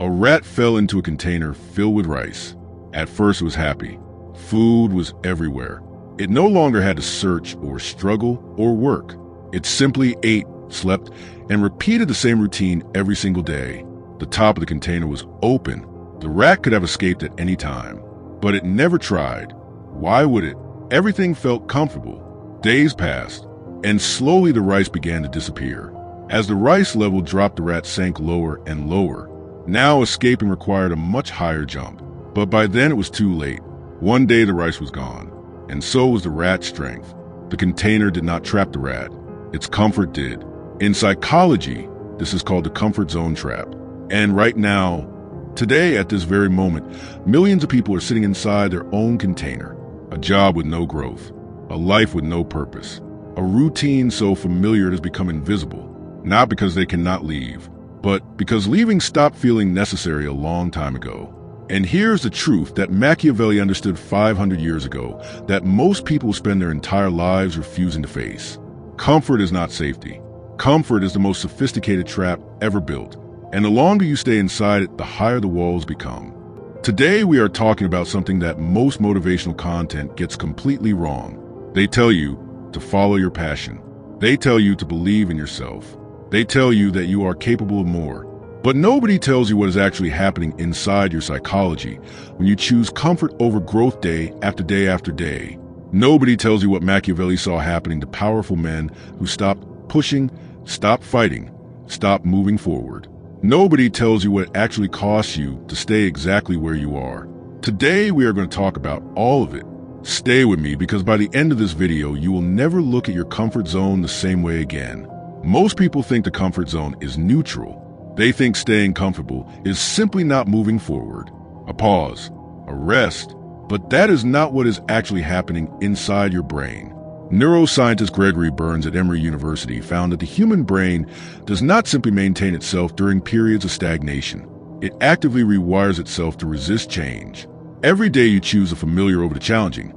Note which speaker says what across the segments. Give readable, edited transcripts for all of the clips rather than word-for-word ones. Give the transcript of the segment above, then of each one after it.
Speaker 1: A rat fell into a container filled with rice. At first it was happy. Food was everywhere. It no longer had to search or struggle or work. It simply ate, slept, and repeated the same routine every single day. The top of the container was open. The rat could have escaped at any time, but it never tried. Why would it? Everything felt comfortable. Days passed, and slowly the rice began to disappear. As the rice level dropped, the rat sank lower and lower. Now escaping required a much higher jump, but by then it was too late. One day the rice was gone, and so was the rat's strength. The container did not trap the rat. Its comfort did. In psychology, this is called the comfort zone trap. And right now, today, at this very moment, millions of people are sitting inside their own container. A job with no growth, a life with no purpose, a routine so familiar it has become invisible, not because they cannot leave, but because leaving stopped feeling necessary a long time ago. And here's the truth that Machiavelli understood 500 years ago, that most people spend their entire lives refusing to face. Comfort is not safety. Comfort is the most sophisticated trap ever built. And the longer you stay inside it, the higher the walls become. Today, we are talking about something that most motivational content gets completely wrong. They tell you to follow your passion. They tell you to believe in yourself. They tell you that you are capable of more. But nobody tells you what is actually happening inside your psychology when you choose comfort over growth day after day after day. Nobody tells you what Machiavelli saw happening to powerful men who stopped pushing, stopped fighting, stopped moving forward. Nobody tells you what it actually costs you to stay exactly where you are. Today, we are going to talk about all of it. Stay with me, because by the end of this video, you will never look at your comfort zone the same way again. Most people think the comfort zone is neutral. They think staying comfortable is simply not moving forward. A pause, a rest. But that is not what is actually happening inside your brain. Neuroscientist Gregory Burns at Emory University found that the human brain does not simply maintain itself during periods of stagnation. It actively rewires itself to resist change. Every day you choose the familiar over the challenging,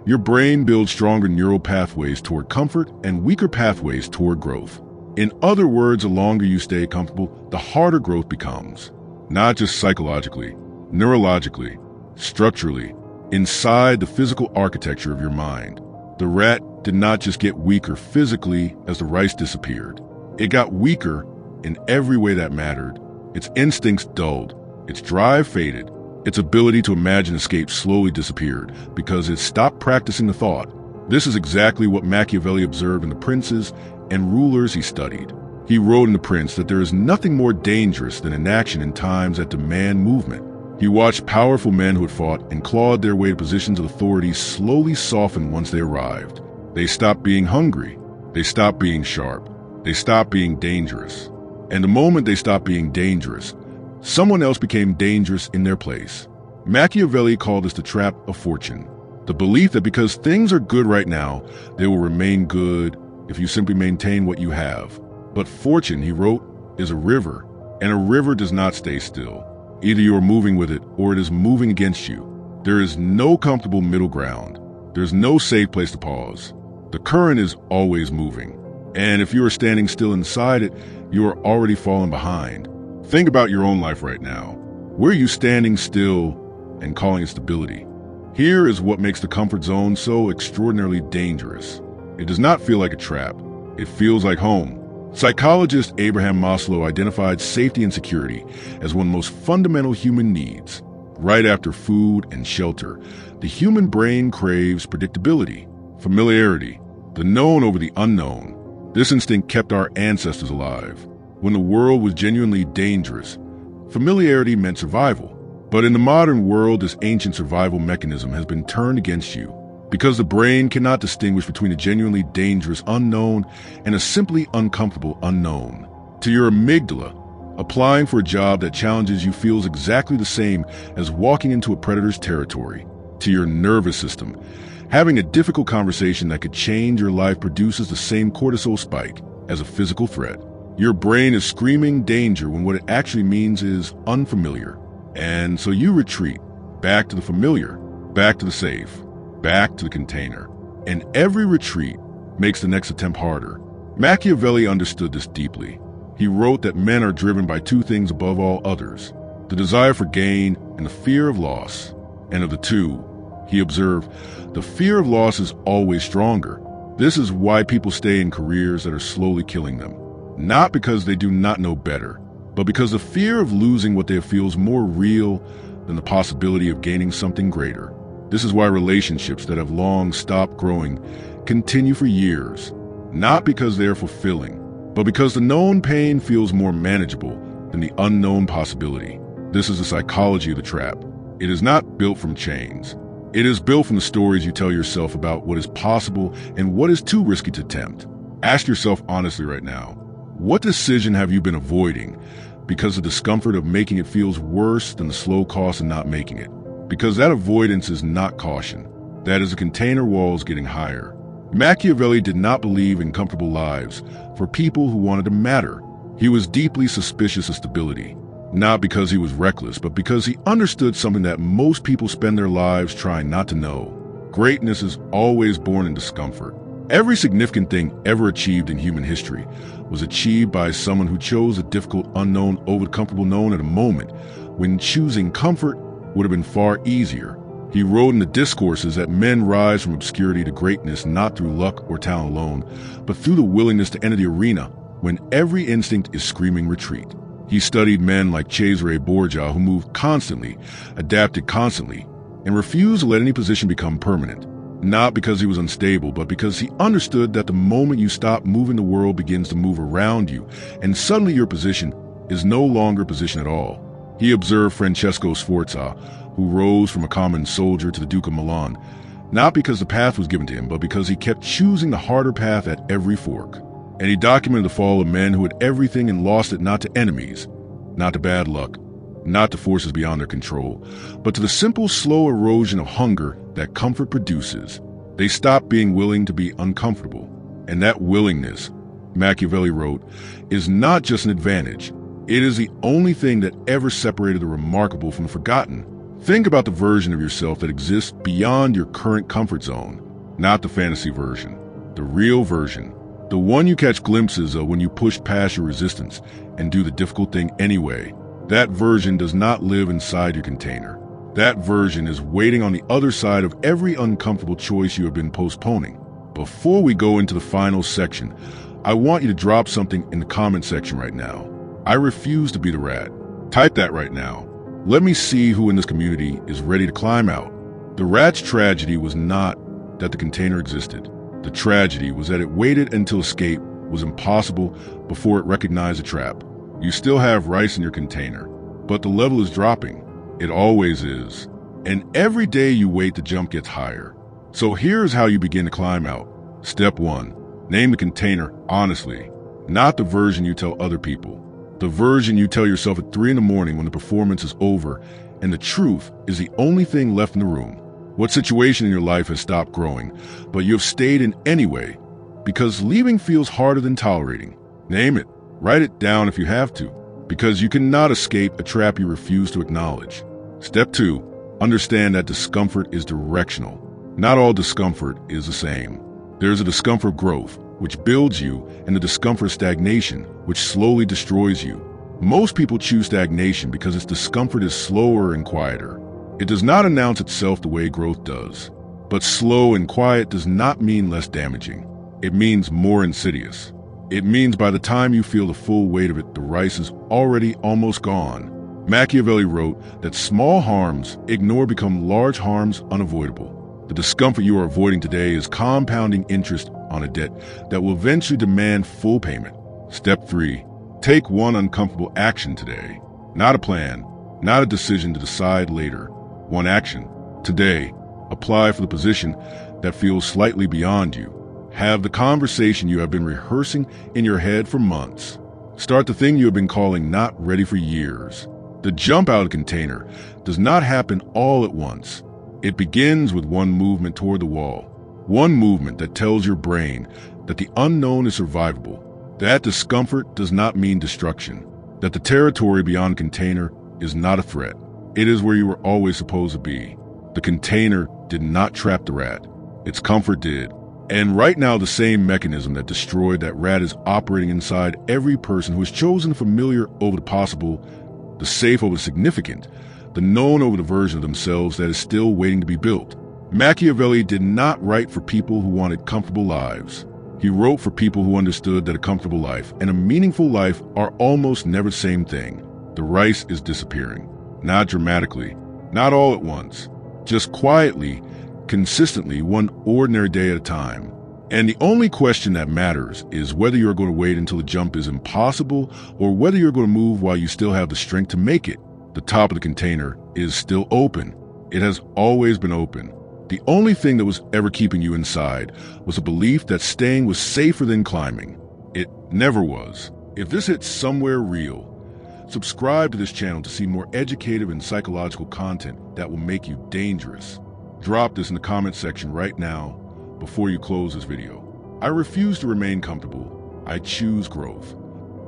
Speaker 1: your brain builds stronger neural pathways toward comfort and weaker pathways toward growth. In other words, the longer you stay comfortable, the harder growth becomes. Not just psychologically, neurologically, structurally, inside the physical architecture of your mind. The rat did not just get weaker physically as the rice disappeared. It got weaker in every way that mattered. Its instincts dulled, its drive faded, its ability to imagine escape slowly disappeared because it stopped practicing the thought. This is exactly what Machiavelli observed in the princes and rulers he studied. He wrote in The Prince that there is nothing more dangerous than inaction in times that demand movement. He watched powerful men who had fought and clawed their way to positions of authority slowly soften once they arrived. They stopped being hungry. They stopped being sharp. They stopped being dangerous. And the moment they stopped being dangerous, someone else became dangerous in their place. Machiavelli called this the trap of fortune. The belief that because things are good right now, they will remain good if you simply maintain what you have. But fortune, he wrote, is a river, and a river does not stay still. Either you are moving with it or it is moving against you. There is no comfortable middle ground. There's no safe place to pause. The current is always moving. And if you are standing still inside it, you are already falling behind. Think about your own life right now. Where are you standing still and calling it stability? Here is what makes the comfort zone so extraordinarily dangerous. It does not feel like a trap. It feels like home. Psychologist Abraham Maslow identified safety and security as one of the most fundamental human needs. Right after food and shelter, the human brain craves predictability, familiarity, the known over the unknown. This instinct kept our ancestors alive. When the world was genuinely dangerous, familiarity meant survival. But in the modern world, this ancient survival mechanism has been turned against you, because the brain cannot distinguish between a genuinely dangerous unknown and a simply uncomfortable unknown. To your amygdala, applying for a job that challenges you feels exactly the same as walking into a predator's territory. To your nervous system, having a difficult conversation that could change your life produces the same cortisol spike as a physical threat. Your brain is screaming danger when what it actually means is unfamiliar. And so you retreat, back to the familiar, back to the safe, back to the container. And every retreat makes the next attempt harder. Machiavelli understood this deeply. He wrote that men are driven by two things above all others: the desire for gain and the fear of loss. And of the two, he observed, the fear of loss is always stronger. This is why people stay in careers that are slowly killing them. Not because they do not know better, but because the fear of losing what they feel is more real than the possibility of gaining something greater. This is why relationships that have long stopped growing continue for years, not because they are fulfilling, but because the known pain feels more manageable than the unknown possibility. This is the psychology of the trap. It is not built from chains. It is built from the stories you tell yourself about what is possible and what is too risky to attempt. Ask yourself honestly right now, what decision have you been avoiding because the discomfort of making it feels worse than the slow cost of not making it? Because that avoidance is not caution. That is the container walls getting higher. Machiavelli did not believe in comfortable lives for people who wanted to matter. He was deeply suspicious of stability, not because he was reckless, but because he understood something that most people spend their lives trying not to know. Greatness is always born in discomfort. Every significant thing ever achieved in human history was achieved by someone who chose the difficult unknown over the comfortable known at a moment when choosing comfort would have been far easier. He wrote in the discourses that men rise from obscurity to greatness not through luck or talent alone, but through the willingness to enter the arena when every instinct is screaming retreat. He studied men like Cesare Borgia who moved constantly, adapted constantly, and refused to let any position become permanent. Not because he was unstable, but because he understood that the moment you stop moving, the world begins to move around you, and suddenly your position is no longer a position at all. He observed Francesco Sforza, who rose from a common soldier to the Duke of Milan, not because the path was given to him, but because he kept choosing the harder path at every fork. And he documented the fall of men who had everything and lost it not to enemies, not to bad luck, not to forces beyond their control, but to the simple, slow erosion of hunger that comfort produces. They stopped being willing to be uncomfortable. And that willingness, Machiavelli wrote, is not just an advantage. It is the only thing that ever separated the remarkable from the forgotten. Think about the version of yourself that exists beyond your current comfort zone, not the fantasy version, the real version, the one you catch glimpses of when you push past your resistance and do the difficult thing anyway. That version does not live inside your container. That version is waiting on the other side of every uncomfortable choice you have been postponing. Before we go into the final section, I want you to drop something in the comment section right now. I refuse to be the rat. Type that right now. Let me see who in this community is ready to climb out. The rat's tragedy was not that the container existed. The tragedy was that it waited until escape was impossible before it recognized the trap. You still have rice in your container, but the level is dropping. It always is. And every day you wait, the jump gets higher. So here's how you begin to climb out. Step 1. Name the container honestly, not the version you tell other people. The version you tell yourself at 3 in the morning when the performance is over and the truth is the only thing left in the room. What situation in your life has stopped growing, but you have stayed in anyway because leaving feels harder than tolerating? Name it. Write it down if you have to, because you cannot escape a trap you refuse to acknowledge. Step 2. Understand that discomfort is directional. Not all discomfort is the same. There's a discomfort growth, which builds you, and the discomfort stagnation, which slowly destroys you. Most people choose stagnation because its discomfort is slower and quieter. It does not announce itself the way growth does. But slow and quiet does not mean less damaging. It means more insidious. It means by the time you feel the full weight of it, the rice is already almost gone. Machiavelli wrote that small harms ignored become large harms unavoidable. The discomfort you are avoiding today is compounding interest on a debt that will eventually demand full payment. Step 3. Take one uncomfortable action today. Not a plan, not a decision to decide later. One action. Today. Apply for the position that feels slightly beyond you. Have the conversation you have been rehearsing in your head for months. Start the thing you have been calling not ready for years. The jump out of the container does not happen all at once. It begins with one movement toward the wall. One movement that tells your brain that the unknown is survivable. That discomfort does not mean destruction. That the territory beyond container is not a threat. It is where you were always supposed to be. The container did not trap the rat. Its comfort did. And right now, the same mechanism that destroyed that rat is operating inside every person who has chosen the familiar over the possible The safe over the significant, the known over the version of themselves that is still waiting to be built. Machiavelli did not write for people who wanted comfortable lives. He wrote for people who understood that a comfortable life and a meaningful life are almost never the same thing. The rice is disappearing. Not dramatically, not all at once, just quietly, consistently, one ordinary day at a time. And the only question that matters is whether you're going to wait until the jump is impossible or whether you're going to move while you still have the strength to make it. The top of the container is still open. It has always been open. The only thing that was ever keeping you inside was a belief that staying was safer than climbing. It never was. If this hits somewhere real, subscribe to this channel to see more educative and psychological content that will make you dangerous. Drop this in the comment section right now before you close this video. I refuse to remain comfortable. I choose growth.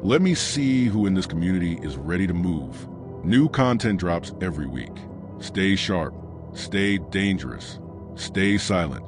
Speaker 1: Let me see who in this community is ready to move. New content drops every week. Stay sharp, stay dangerous, stay silent.